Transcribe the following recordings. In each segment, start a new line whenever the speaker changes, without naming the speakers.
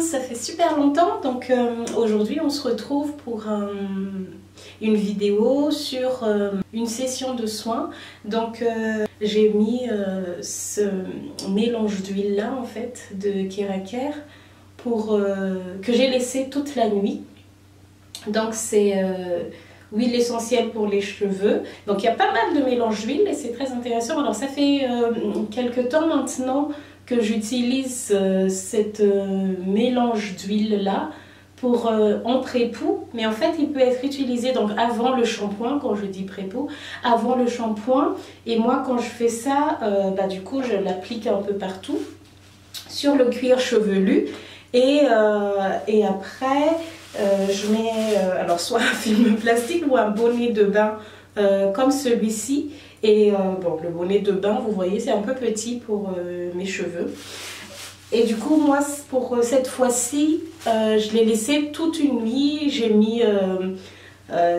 ça fait super longtemps. Donc aujourd'hui on se retrouve pour une vidéo sur une session de soins. Donc j'ai mis ce mélange d'huile là en fait de Keraker pour que j'ai laissé toute la nuit. Donc c'est huile essentielle pour les cheveux. Donc il y a pas mal de mélange d'huile et c'est très intéressant. Alors ça fait quelques temps maintenant que j'utilise cette mélange d'huile là pour en pré-poux, mais en fait il peut être utilisé donc avant le shampoing. Quand je dis pré-poux, avant le shampoing. Et moi quand je fais ça, du coup je l'applique un peu partout sur le cuir chevelu et après je mets alors soit un film plastique ou un bonnet de bain comme celui-ci. Et bon, le bonnet de bain, vous voyez, c'est un peu petit pour mes cheveux. Et du coup, moi, pour cette fois-ci, je l'ai laissé toute une nuit. J'ai mis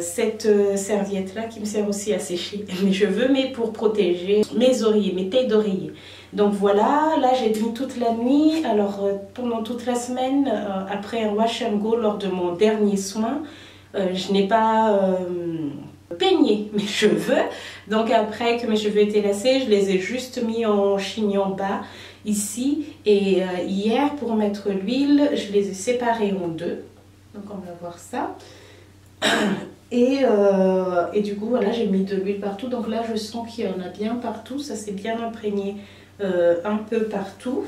cette serviette-là qui me sert aussi à sécher mes cheveux, mais pour protéger mes oreillers, mes têtes d'oreiller. Donc voilà, là j'ai mis toute la nuit. Alors pendant toute la semaine, après un wash and go lors de mon dernier soin, je n'ai pas peigné mes cheveux. Donc après que mes cheveux étaient lacés, je les ai juste mis en chignon bas ici. Et hier, pour mettre l'huile, je les ai séparés en deux. Donc on va voir ça. Et du coup, voilà, j'ai mis de l'huile partout. Donc là, je sens qu'il y en a bien partout. Ça s'est bien imprégné un peu partout.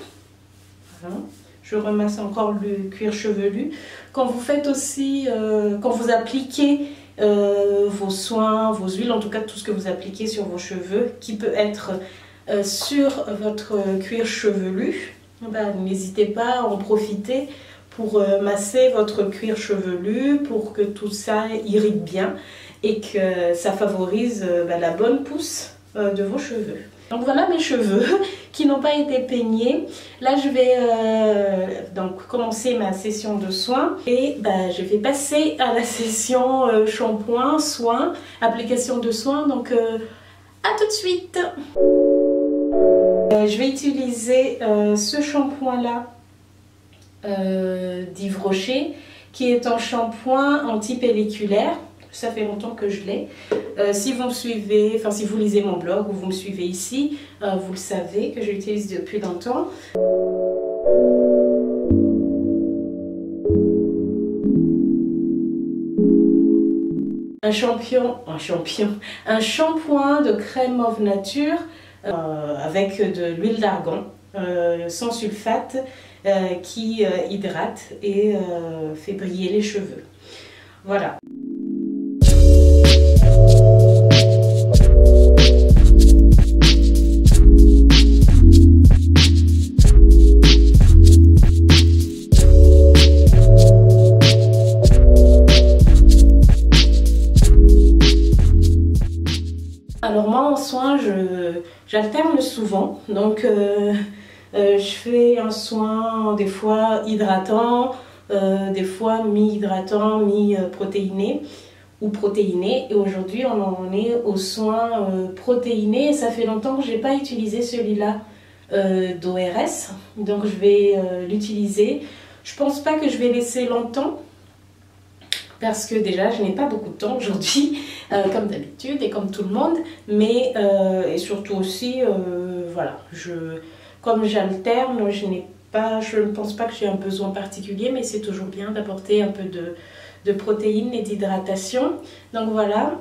Voilà. Je remasse encore le cuir chevelu. Quand vous faites aussi, quand vous appliquez vos soins, vos huiles, en tout cas tout ce que vous appliquez sur vos cheveux, qui peut être sur votre cuir chevelu, n'hésitez pas à en profiter pour masser votre cuir chevelu, pour que tout ça irrite bien et que ça favorise la bonne pousse de vos cheveux. Donc voilà mes cheveux qui n'ont pas été peignés. Là je vais donc commencer ma session de soins et je vais passer à la session shampoing, soins, application de soins. Donc à tout de suite. Je vais utiliser ce shampoing là d'Yves Rocher qui est un shampoing anti-pelliculaire. Ça fait longtemps que je l'ai. Si vous me suivez, enfin si vous lisez mon blog ou vous me suivez ici, vous le savez que j'utilise depuis longtemps. Un shampoing de crème mauve nature avec de l'huile d'argan sans sulfate qui hydrate et fait briller les cheveux. Voilà. Alors moi en soin, j'alterne souvent, donc je fais un soin des fois hydratant, des fois mi-hydratant, mi-protéiné ou protéiné. Et aujourd'hui on en est au soin protéiné et ça fait longtemps que je n'ai pas utilisé celui-là d'ORS, donc je vais l'utiliser. Je pense pas que je vais laisser longtemps, parce que déjà je n'ai pas beaucoup de temps aujourd'hui, comme d'habitude et comme tout le monde, mais et surtout aussi, voilà, comme j'alterne, je ne pense pas que j'ai un besoin particulier, mais c'est toujours bien d'apporter un peu de protéines et d'hydratation. Donc voilà.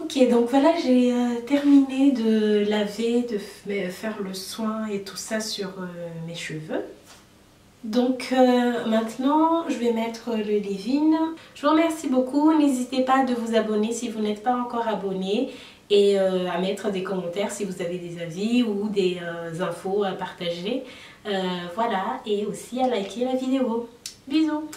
Ok, donc voilà, j'ai terminé de laver, de faire le soin et tout ça sur mes cheveux. Donc maintenant, je vais mettre le leave-in. Je vous remercie beaucoup. N'hésitez pas de vous abonner si vous n'êtes pas encore abonné et à mettre des commentaires si vous avez des avis ou des infos à partager. Voilà, et aussi à liker la vidéo. Bisous!